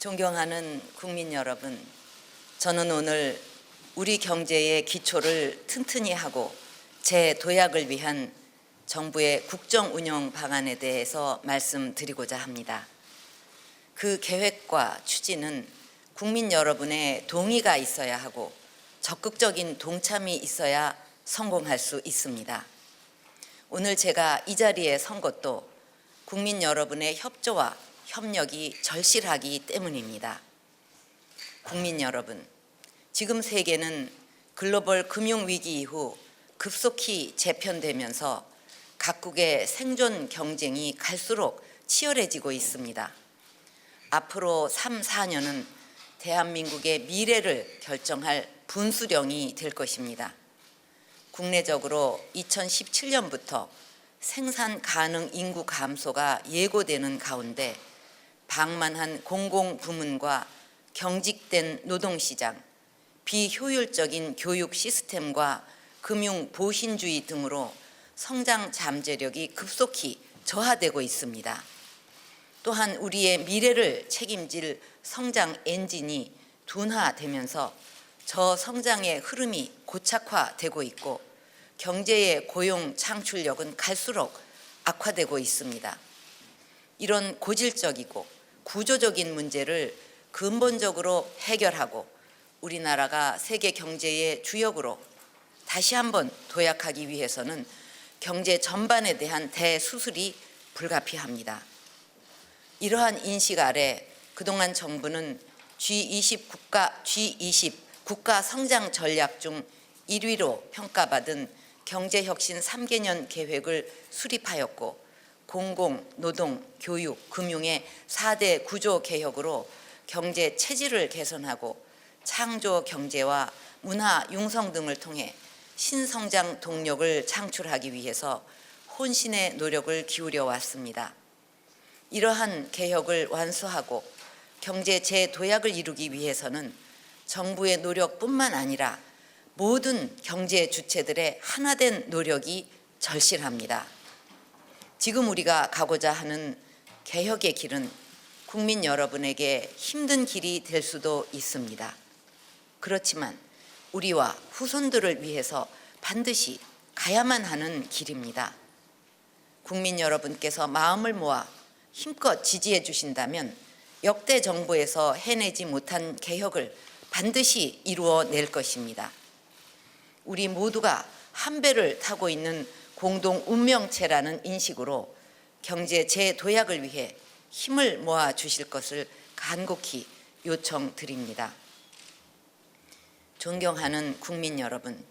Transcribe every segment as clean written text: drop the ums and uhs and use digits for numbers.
존경하는 국민 여러분, 저는 오늘 우리 경제의 기초를 튼튼히 하고 재도약을 위한 정부의 국정운영 방안에 대해서 말씀드리고자 합니다. 그 계획과 추진은 국민 여러분의 동의가 있어야 하고 적극적인 동참이 있어야 성공할 수 있습니다. 오늘 제가 이 자리에 선 것도 국민 여러분의 협조와 협력이 절실하기 때문입니다. 국민 여러분, 지금 세계는 글로벌 금융위기 이후 급속히 재편되면서 각국의 생존 경쟁이 갈수록 치열해지고 있습니다. 앞으로 3, 4년은 대한민국의 미래를 결정할 분수령이 될 것입니다. 국내적으로 2017년부터 생산 가능 인구 감소가 예고되는 가운데 방만한 공공부문과 경직된 노동시장, 비효율적인 교육 시스템과 금융 보신주의 등으로 성장 잠재력이 급속히 저하되고 있습니다. 또한 우리의 미래를 책임질 성장 엔진이 둔화되면서 저성장의 흐름이 고착화되고 있고 경제의 고용 창출력은 갈수록 악화되고 있습니다. 이런 고질적이고 구조적인 문제를 근본적으로 해결하고 우리나라가 세계 경제의 주역으로 다시 한번 도약하기 위해서는 경제 전반에 대한 대수술이 불가피합니다. 이러한 인식 아래 그동안 정부는 G20 국가 성장 전략 중 1위로 평가받은 경제혁신 3개년 계획을 수립하였고 공공, 노동, 교육, 금융의 4대 구조 개혁으로 경제 체질을 개선하고 창조 경제와 문화 융성 등을 통해 신성장 동력을 창출하기 위해서 혼신의 노력을 기울여 왔습니다. 이러한 개혁을 완수하고 경제 재도약을 이루기 위해서는 정부의 노력뿐만 아니라 모든 경제 주체들의 하나된 노력이 절실합니다. 지금 우리가 가고자 하는 개혁의 길은 국민 여러분에게 힘든 길이 될 수도 있습니다. 그렇지만 우리와 후손들을 위해서 반드시 가야만 하는 길입니다. 국민 여러분께서 마음을 모아 힘껏 지지해 주신다면 역대 정부에서 해내지 못한 개혁을 반드시 이루어낼 것입니다. 우리 모두가 한 배를 타고 있는 공동 운명체라는 인식으로 경제 재도약을 위해 힘을 모아 주실 것을 간곡히 요청드립니다. 존경하는 국민 여러분,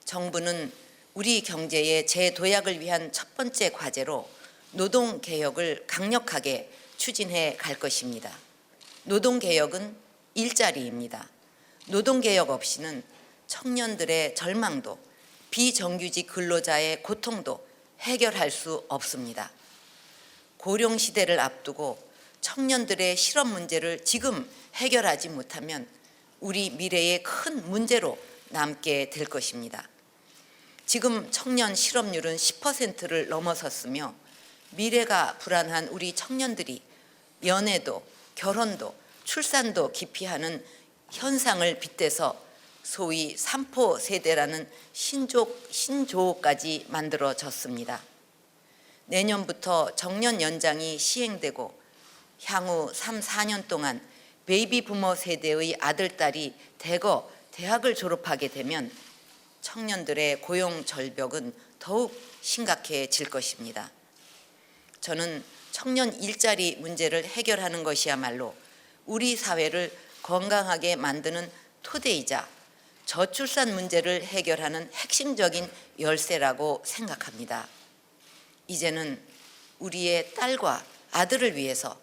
정부는 우리 경제의 재도약을 위한 첫 번째 과제로 노동개혁을 강력하게 추진해 갈 것입니다. 노동개혁은 일자리입니다. 노동개혁 없이는 청년들의 절망도 비정규직 근로자의 고통도 해결할 수 없습니다. 고령시대를 앞두고 청년들의 실업 문제를 지금 해결하지 못하면 우리 미래의 큰 문제로 남게 될 것입니다. 지금 청년 실업률은 10%를 넘어섰으며 미래가 불안한 우리 청년들이 연애도 결혼도 출산도 기피하는 현상을 빗대서 소위 3포 세대라는 신조어까지 만들어졌습니다. 내년부터 정년 연장이 시행되고 향후 3, 4년 동안 베이비 부머 세대의 아들, 딸이 대거 대학을 졸업하게 되면 청년들의 고용 절벽은 더욱 심각해질 것입니다. 저는 청년 일자리 문제를 해결하는 것이야말로 우리 사회를 건강하게 만드는 토대이자 저출산 문제를 해결하는 핵심적인 열쇠라고 생각합니다. 이제는 우리의 딸과 아들을 위해서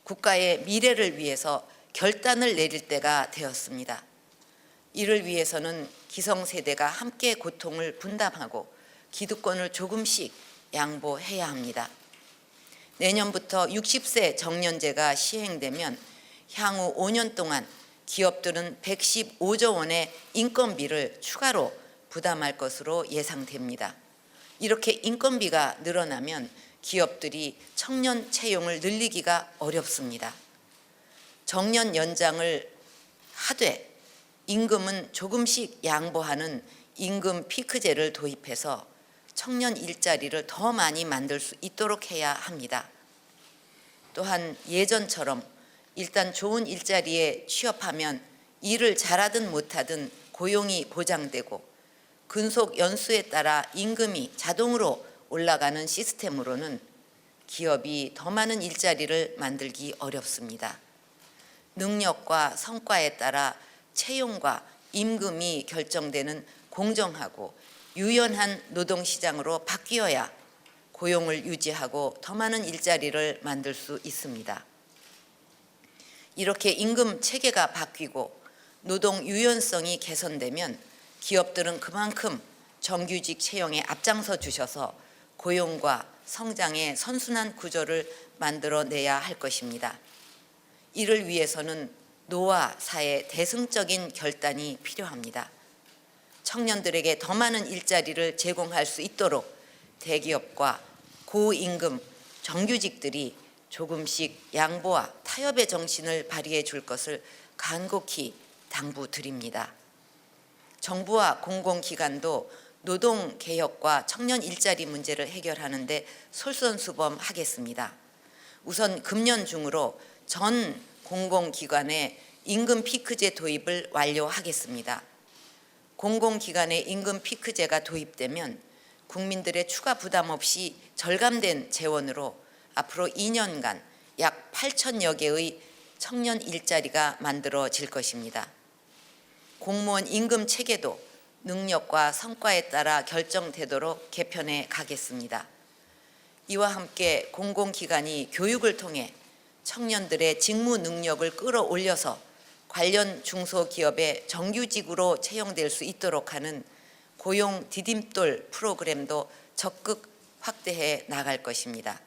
국가의 미래를 위해서 결단을 내릴 때가 되었습니다. 이를 위해서는 기성세대가 함께 고통을 분담하고 기득권을 조금씩 양보해야 합니다. 내년부터 60세 정년제가 시행되면 향후 5년 동안 기업들은 115조 원의 인건비를 추가로 부담할 것으로 예상됩니다. 이렇게 인건비가 늘어나면 기업들이 청년 채용을 늘리기가 어렵습니다. 정년 연장을 하되 임금은 조금씩 양보하는 임금 피크제를 도입해서 청년 일자리를 더 많이 만들 수 있도록 해야 합니다. 또한 예전처럼 일단 좋은 일자리에 취업하면 일을 잘하든 못하든 고용이 보장되고 근속 연수에 따라 임금이 자동으로 올라가는 시스템으로는 기업이 더 많은 일자리를 만들기 어렵습니다. 능력과 성과에 따라 채용과 임금이 결정되는 공정하고 유연한 노동시장으로 바뀌어야 고용을 유지하고 더 많은 일자리를 만들 수 있습니다. 이렇게 임금 체계가 바뀌고 노동 유연성이 개선되면 기업들은 그만큼 정규직 채용에 앞장서 주셔서 고용과 성장의 선순환 구조를 만들어내야 할 것입니다. 이를 위해서는 노화 사회 대승적인 결단이 필요합니다. 청년들에게 더 많은 일자리를 제공할 수 있도록 대기업과 고임금 정규직들이 조금씩 양보와 타협의 정신을 발휘해 줄 것을 간곡히 당부드립니다. 정부와 공공기관도 노동개혁과 청년 일자리 문제를 해결하는 데 솔선수범하겠습니다. 우선 금년 중으로 전 공공기관의 임금 피크제 도입을 완료하겠습니다. 공공기관의 임금 피크제가 도입되면 국민들의 추가 부담 없이 절감된 재원으로 앞으로 2년간 약 8천여 개의 청년 일자리가 만들어질 것입니다. 공무원 임금 체계도 능력과 성과에 따라 결정되도록 개편해 가겠습니다. 이와 함께 공공기관이 교육을 통해 청년들의 직무 능력을 끌어올려서 관련 중소기업의 정규직으로 채용될 수 있도록 하는 고용 디딤돌 프로그램도 적극 확대해 나갈 것입니다.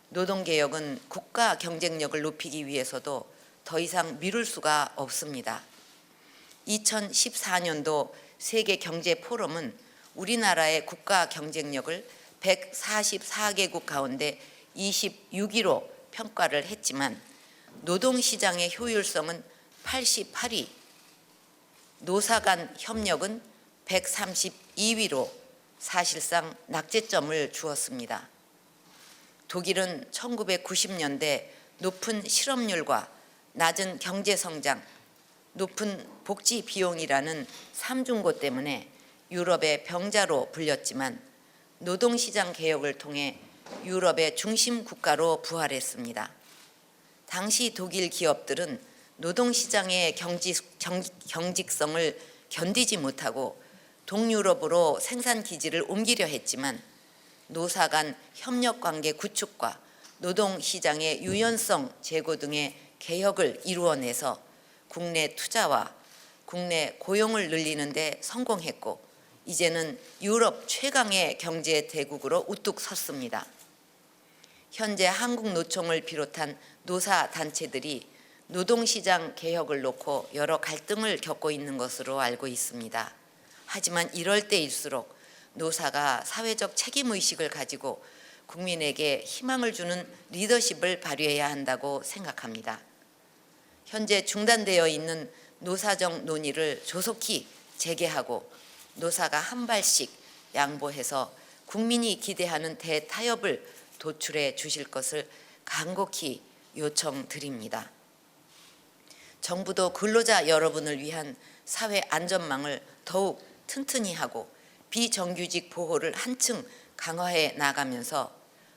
노동개혁은 국가 경쟁력을 높이기 위해서도 더 이상 미룰 수가 없습니다. 2014년도 세계경제포럼은 우리나라의 국가 경쟁력을 144개국 가운데 26위로 평가를 했지만 노동시장의 효율성은 88위, 노사 간 협력은 132위로 사실상 낙제점을 주었습니다. 독일은 1990년대 높은 실업률과 낮은 경제성장, 높은 복지 비용이라는 삼중고 때문에 유럽의 병자로 불렸지만 노동시장 개혁을 통해 유럽의 중심 국가로 부활했습니다. 당시 독일 기업들은 노동시장의 경직성을 견디지 못하고 동유럽으로 생산 기지를 옮기려 했지만 노사 간 협력관계 구축과 노동시장의 유연성 제고 등의 개혁을 이루어내서 국내 투자와 국내 고용을 늘리는 데 성공했고 이제는 유럽 최강의 경제 대국으로 우뚝 섰습니다. 현재 한국노총을 비롯한 노사단체들이 노동시장 개혁을 놓고 여러 갈등을 겪고 있는 것으로 알고 있습니다. 하지만 이럴 때일수록 노사가 사회적 책임의식을 가지고 국민에게 희망을 주는 리더십을 발휘해야 한다고 생각합니다. 현재 중단되어 있는 노사정 논의를 조속히 재개하고 노사가 한 발씩 양보해서 국민이 기대하는 대타협을 도출해 주실 것을 간곡히 요청드립니다. 정부도 근로자 여러분을 위한 사회 안전망을 더욱 튼튼히 하고 비정규직 보호를 한층 강화해 나가면서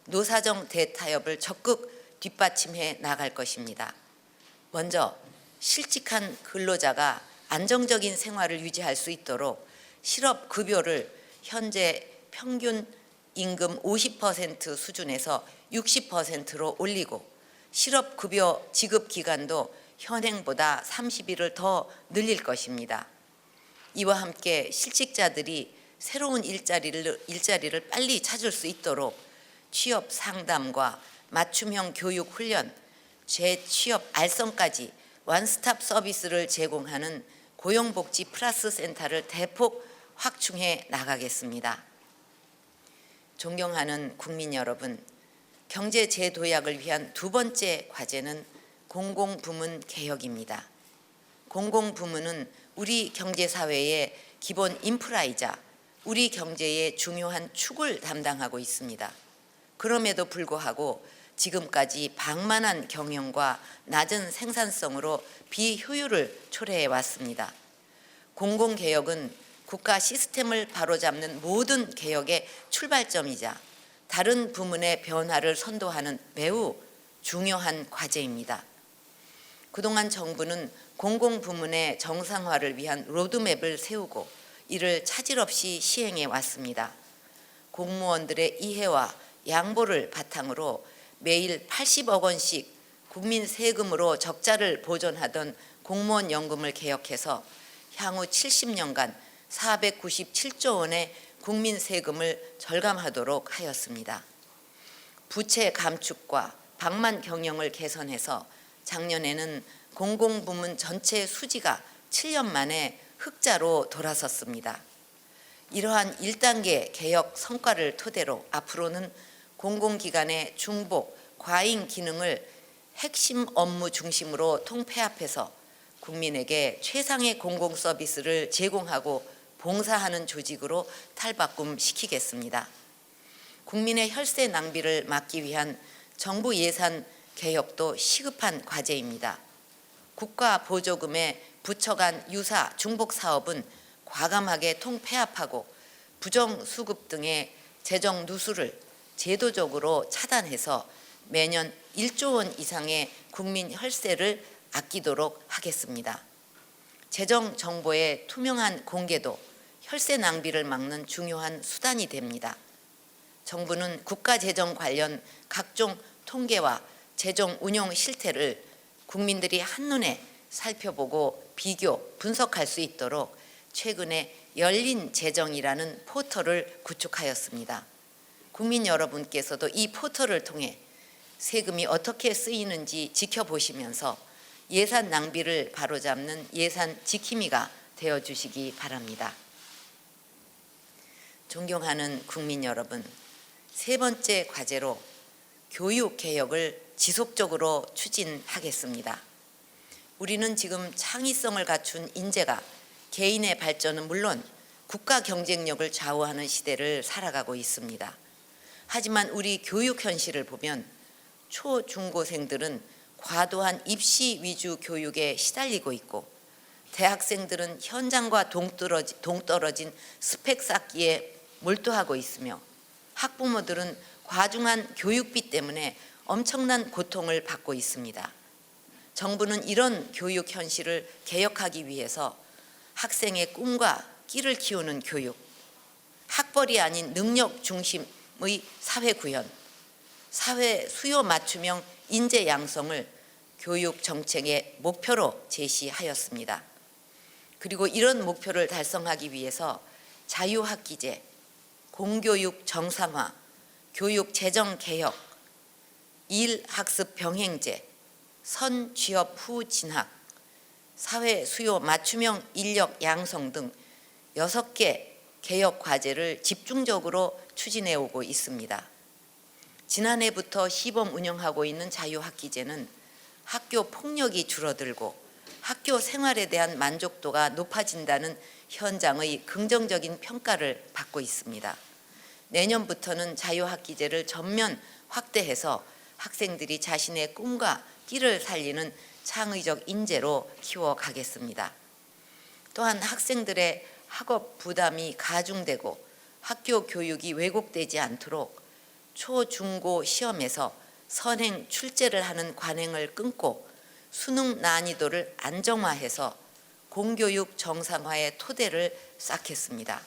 노사정 대타협을 적극 뒷받침해 나갈 것입니다. 먼저 실직한 근로자가 안정적인 생활을 유지할 수 있도록 실업급여를 현재 평균 임금 50% 수준에서 60%로 올리고 실업급여 지급 기간도 현행보다 30일을 더 늘릴 것입니다. 이와 함께 실직자들이 새로운 일자리를 빨리 찾을 수 있도록 취업 상담과 맞춤형 교육 훈련, 재취업 알선까지 원스톱 서비스를 제공하는 고용복지 플러스 센터를 대폭 확충해 나가겠습니다. 존경하는 국민 여러분, 경제 재도약을 위한 두 번째 과제는 공공부문 개혁입니다. 공공부문은 우리 경제사회의 기본 인프라이자 우리 경제의 중요한 축을 담당하고 있습니다. 그럼에도 불구하고 지금까지 방만한 경영과 낮은 생산성으로 비효율을 초래해 왔습니다. 공공개혁은 국가 시스템을 바로잡는 모든 개혁의 출발점이자 다른 부문의 변화를 선도하는 매우 중요한 과제입니다. 그동안 정부는 공공부문의 정상화를 위한 로드맵을 세우고 이를 차질 없이 시행해 왔습니다. 공무원들의 이해와 양보를 바탕으로 매일 80억 원씩 국민 세금으로 적자를 보전하던 공무원 연금을 개혁해서 향후 70년간 497조 원의 국민 세금을 절감하도록 하였습니다. 부채 감축과 방만 경영을 개선해서 작년에는 공공부문 전체 수지가 7년 만에 흑자로 돌아섰습니다. 이러한 1단계 개혁 성과를 토대로 앞으로는 공공기관의 중복, 과잉 기능을 핵심 업무 중심으로 통폐합해서 국민에게 최상의 공공 서비스를 제공하고 봉사하는 조직으로 탈바꿈시키겠습니다. 국민의 혈세 낭비를 막기 위한 정부 예산 개혁도 시급한 과제입니다. 국가 보조금의 부처 간 유사 중복 사업은 과감하게 통폐합하고 부정수급 등의 재정 누수를 제도적으로 차단해서 매년 1조 원 이상의 국민 혈세를 아끼도록 하겠습니다. 재정 정보의 투명한 공개도 혈세 낭비를 막는 중요한 수단이 됩니다. 정부는 국가 재정 관련 각종 통계와 재정 운용 실태를 국민들이 한눈에 살펴보고 비교, 분석할 수 있도록 최근에 열린 재정이라는 포털을 구축하였습니다. 국민 여러분께서도 이 포털을 통해 세금이 어떻게 쓰이는지 지켜보시면서 예산 낭비를 바로잡는 예산 지킴이가 되어주시기 바랍니다. 존경하는 국민 여러분, 세 번째 과제로 교육개혁을 지속적으로 추진하겠습니다. 우리는 지금 창의성을 갖춘 인재가 개인의 발전은 물론 국가 경쟁력을 좌우하는 시대를 살아가고 있습니다. 하지만 우리 교육 현실을 보면 초, 중고생들은 과도한 입시 위주 교육에 시달리고 있고 대학생들은 현장과 동떨어진 스펙 쌓기에 몰두하고 있으며 학부모들은 과중한 교육비 때문에 엄청난 고통을 받고 있습니다. 정부는 이런 교육 현실을 개혁하기 위해서 학생의 꿈과 끼를 키우는 교육, 학벌이 아닌 능력 중심의 사회 구현, 사회 수요 맞춤형 인재 양성을 교육 정책의 목표로 제시하였습니다. 그리고 이런 목표를 달성하기 위해서 자유학기제, 공교육 정상화, 교육 재정 개혁, 일학습 병행제, 선취업 후 진학, 사회 수요 맞춤형 인력 양성 등 6개 개혁 과제를 집중적으로 추진해 오고 있습니다. 지난해부터 시범 운영하고 있는 자유학기제는 학교 폭력이 줄어들고 학교 생활에 대한 만족도가 높아진다는 현장의 긍정적인 평가를 받고 있습니다. 내년부터는 자유학기제를 전면 확대해서 학생들이 자신의 꿈과 끼를 살리는 창의적 인재로 키워가겠습니다. 또한 학생들의 학업 부담이 가중되고 학교 교육이 왜곡되지 않도록 초, 중고 시험에서 선행 출제를 하는 관행을 끊고 수능 난이도를 안정화해서 공교육 정상화의 토대를 쌓겠습니다.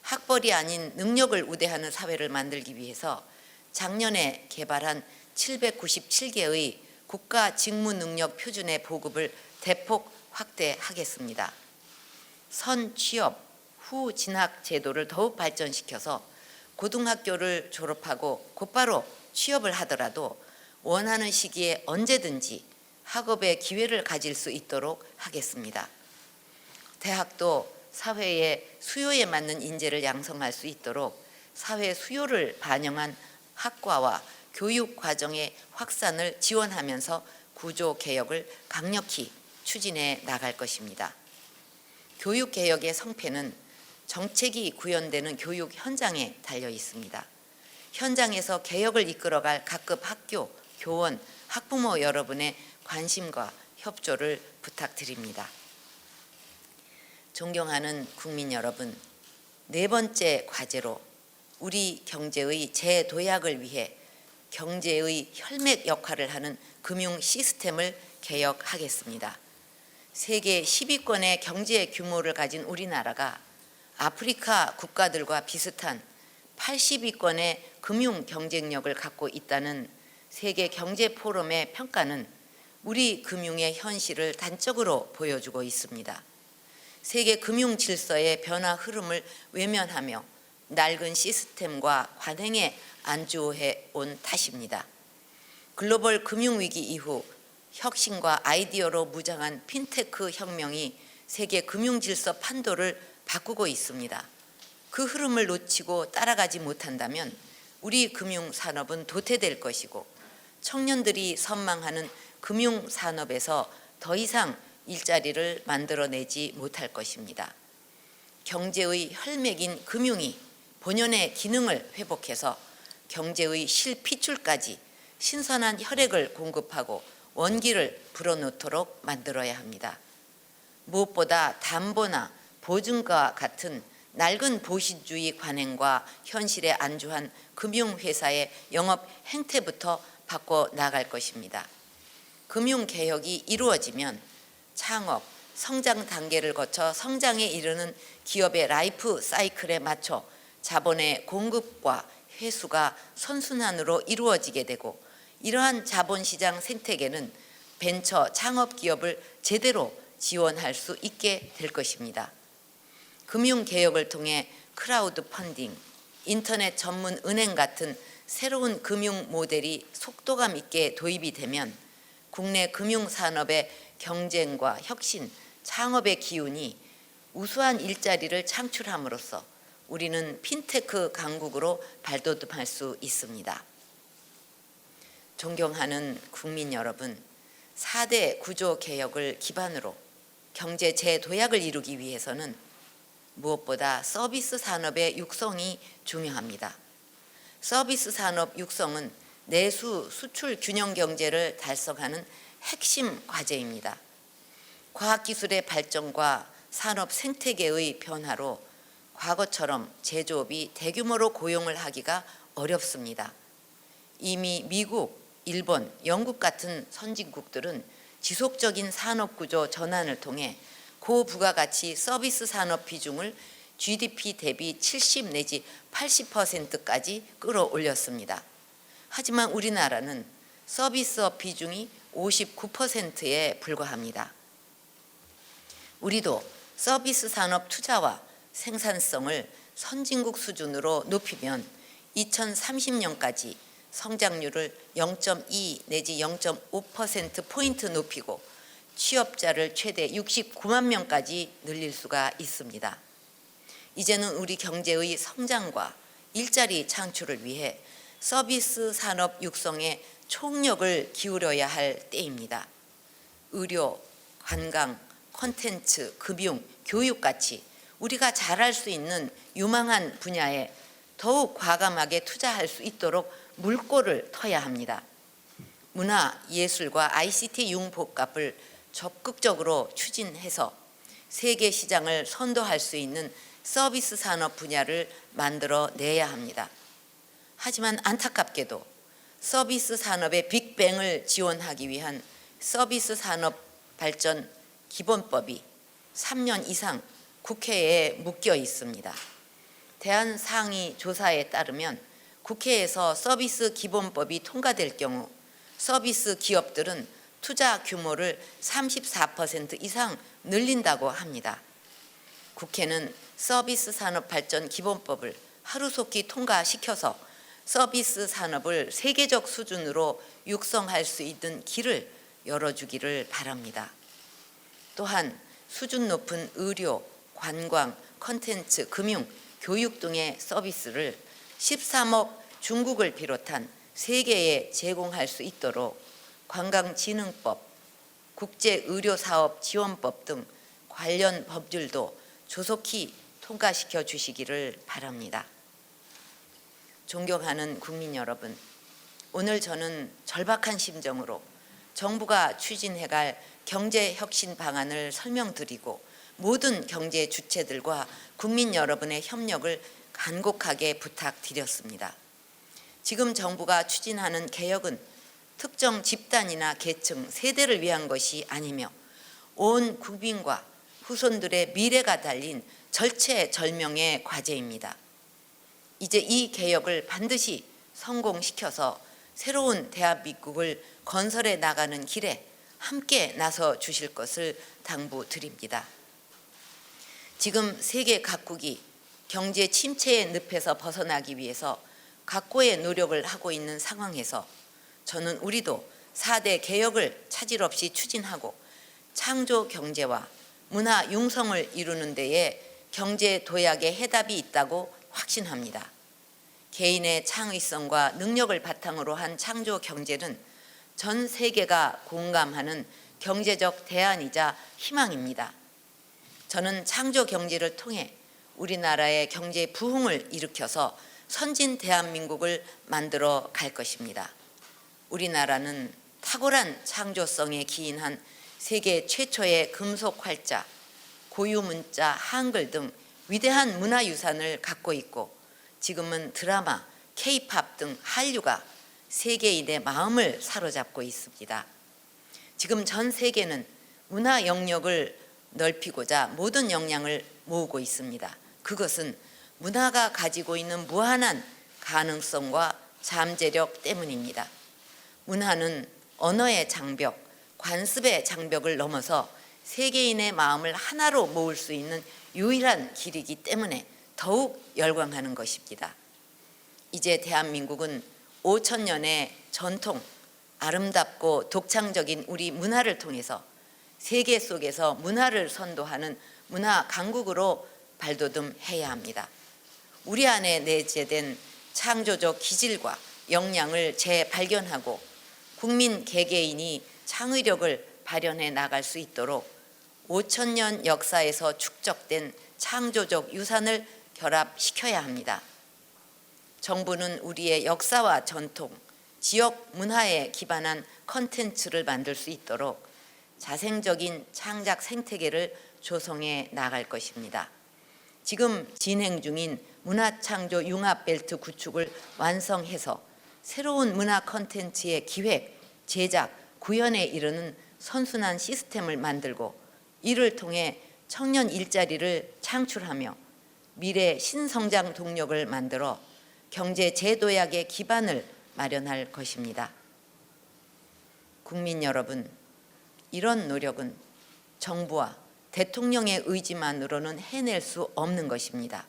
학벌이 아닌 능력을 우대하는 사회를 만들기 위해서 작년에 개발한 797개의 국가 직무 능력 표준의 보급을 대폭 확대하겠습니다. 선취업 후 진학 제도를 더욱 발전시켜서 고등학교를 졸업하고 곧바로 취업을 하더라도 원하는 시기에 언제든지 학업의 기회를 가질 수 있도록 하겠습니다. 대학도 사회의 수요에 맞는 인재를 양성할 수 있도록 사회 수요를 반영한 학과와 교육 과정의 확산을 지원하면서 구조 개혁을 강력히 추진해 나갈 것입니다. 교육 개혁의 성패는 정책이 구현되는 교육 현장에 달려 있습니다. 현장에서 개혁을 이끌어갈 각급 학교, 교원, 학부모 여러분의 관심과 협조를 부탁드립니다. 존경하는 국민 여러분, 네 번째 과제로 우리 경제의 재도약을 위해 경제의 혈맥 역할을 하는 금융 시스템을 개혁하겠습니다. 세계 10위권의 경제 규모를 가진 우리나라가 아프리카 국가들과 비슷한 80위권의 금융 경쟁력을 갖고 있다는 세계 경제 포럼의 평가는 우리 금융의 현실을 단적으로 보여주고 있습니다. 세계 금융 질서의 변화 흐름을 외면하며 낡은 시스템과 관행에 안주해 온 탓입니다. 글로벌 금융위기 이후 혁신과 아이디어로 무장한 핀테크 혁명이 세계 금융 질서 판도를 바꾸고 있습니다. 그 흐름을 놓치고 따라가지 못한다면 우리 금융산업은 도태될 것이고 청년들이 선망하는 금융산업에서 더 이상 일자리를 만들어내지 못할 것입니다. 경제의 혈맥인 금융이 본연의 기능을 회복해서 경제의 실핏줄까지 신선한 혈액을 공급하고 원기를 불어넣도록 만들어야 합니다. 무엇보다 담보나 보증과 같은 낡은 보신주의 관행과 현실에 안주한 금융회사의 영업 행태부터 바꿔 나갈 것입니다. 금융개혁이 이루어지면 창업, 성장 단계를 거쳐 성장에 이르는 기업의 라이프 사이클에 맞춰 자본의 공급과 회수가 선순환으로 이루어지게 되고 이러한 자본시장 생태계는 벤처 창업 기업을 제대로 지원할 수 있게 될 것입니다. 금융개혁을 통해 크라우드 펀딩, 인터넷 전문 은행 같은 새로운 금융 모델이 속도감 있게 도입이 되면 국내 금융산업의 경쟁과 혁신, 창업의 기운이 우수한 일자리를 창출함으로써 우리는 핀테크 강국으로 발돋움할 수 있습니다. 존경하는 국민 여러분, 4대 구조 개혁을 기반으로 경제 재도약을 이루기 위해서는 무엇보다 서비스 산업의 육성이 중요합니다. 서비스 산업 육성은 내수 수출 균형 경제를 달성하는 핵심 과제입니다. 과학기술의 발전과 산업 생태계의 변화로 과거처럼 제조업이 대규모로 고용을 하기가 어렵습니다. 이미 미국, 일본, 영국 같은 선진국들은 지속적인 산업구조 전환을 통해 고부가가치 서비스 산업 비중을 GDP 대비 70 내지 80%까지 끌어올렸습니다. 하지만 우리나라는 서비스업 비중이 59%에 불과합니다. 우리도 서비스 산업 투자와 생산성을 선진국 수준으로 높이면 2030년까지 성장률을 0.2 내지 0.5%포인트 높이고 취업자를 최대 69만 명까지 늘릴 수가 있습니다. 이제는 우리 경제의 성장과 일자리 창출을 위해 서비스 산업 육성에 총력을 기울여야 할 때입니다. 의료, 관광, 콘텐츠, 금융, 교육같이 우리가 잘할 수 있는 유망한 분야에 더욱 과감하게 투자할 수 있도록 물꼬를 터야 합니다. 문화, 예술과 ICT 융복합을 적극적으로 추진해서 세계 시장을 선도할 수 있는 서비스 산업 분야를 만들어내야 합니다. 하지만 안타깝게도 서비스 산업의 빅뱅을 지원하기 위한 서비스 산업 발전 기본법이 3년 이상 국회에 묶여 있습니다. 대한상의조사에 따르면 국회에서 서비스 기본법이 통과될 경우 서비스 기업들은 투자 규모를 34% 이상 늘린다고 합니다. 국회는 서비스 산업 발전 기본법을 하루속히 통과시켜서 서비스 산업을 세계적 수준으로 육성할 수 있는 길을 열어주기를 바랍니다. 또한 수준 높은 의료, 관광, 콘텐츠, 금융, 교육 등의 서비스를 13억 중국을 비롯한 세계에 제공할 수 있도록 관광진흥법, 국제의료사업지원법 등 관련 법률도 조속히 통과시켜 주시기를 바랍니다. 존경하는 국민 여러분, 오늘 저는 절박한 심정으로 정부가 추진해갈 경제혁신 방안을 설명드리고 모든 경제 주체들과 국민 여러분의 협력을 간곡하게 부탁드렸습니다. 지금 정부가 추진하는 개혁은 특정 집단이나 계층, 세대를 위한 것이 아니며 온 국민과 후손들의 미래가 달린 절체절명의 과제입니다. 이제 이 개혁을 반드시 성공시켜서 새로운 대한민국을 건설해 나가는 길에 함께 나서 주실 것을 당부드립니다. 지금 세계 각국이 경제 침체의 늪에서 벗어나기 위해서 각고의 노력을 하고 있는 상황에서 저는 우리도 4대 개혁을 차질 없이 추진하고 창조 경제와 문화 융성을 이루는 데에 경제 도약의 해답이 있다고 확신합니다. 개인의 창의성과 능력을 바탕으로 한 창조 경제는 전 세계가 공감하는 경제적 대안이자 희망입니다. 저는 창조 경제를 통해 우리나라의 경제 부흥을 일으켜서 선진 대한민국을 만들어 갈 것입니다. 우리나라는 탁월한 창조성에 기인한 세계 최초의 금속 활자, 고유 문자, 한글 등 위대한 문화유산을 갖고 있고 지금은 드라마, K-팝 등 한류가 세계인의 마음을 사로잡고 있습니다. 지금 전 세계는 문화 영역을 넓히고자 모든 역량을 모으고 있습니다. 그것은 문화가 가지고 있는 무한한 가능성과 잠재력 때문입니다. 문화는 언어의 장벽, 관습의 장벽을 넘어서 세계인의 마음을 하나로 모을 수 있는 유일한 길이기 때문에 더욱 열광하는 것입니다. 이제 대한민국은 5,000년의 전통, 아름답고 독창적인 우리 문화를 통해서 세계 속에서 문화를 선도하는 문화 강국으로 발돋움해야 합니다. 우리 안에 내재된 창조적 기질과 역량을 재발견하고 국민 개개인이 창의력을 발현해 나갈 수 있도록 5,000년 역사에서 축적된 창조적 유산을 결합시켜야 합니다. 정부는 우리의 역사와 전통, 지역 문화에 기반한 콘텐츠를 만들 수 있도록 자생적인 창작 생태계를 조성해 나갈 것입니다. 지금 진행 중인 문화창조 융합벨트 구축을 완성해서 새로운 문화 콘텐츠의 기획, 제작, 구현에 이르는 선순환 시스템을 만들고 이를 통해 청년 일자리를 창출하며 미래 신성장 동력을 만들어 경제 재도약의 기반을 마련할 것입니다. 국민 여러분, 이런 노력은 정부와 대통령의 의지만으로는 해낼 수 없는 것입니다.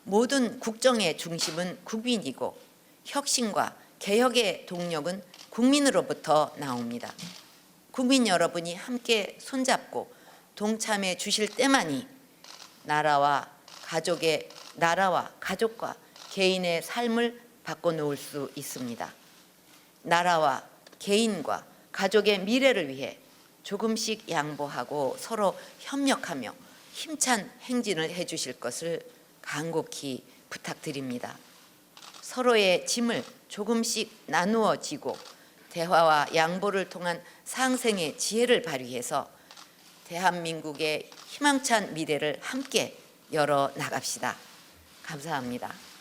모든 국정의 중심은 국민이고 혁신과 개혁의 동력은 국민으로부터 나옵니다. 국민 여러분이 함께 손잡고 동참해 주실 때만이 나라와 가족과 개인의 삶을 바꿔놓을 수 있습니다. 나라와 개인과 가족의 미래를 위해 조금씩 양보하고 서로 협력하며 힘찬 행진을 해주실 것을 간곡히 부탁드립니다. 서로의 짐을 조금씩 나누어 지고 대화와 양보를 통한 상생의 지혜를 발휘해서 대한민국의 희망찬 미래를 함께 열어 나갑시다. 감사합니다.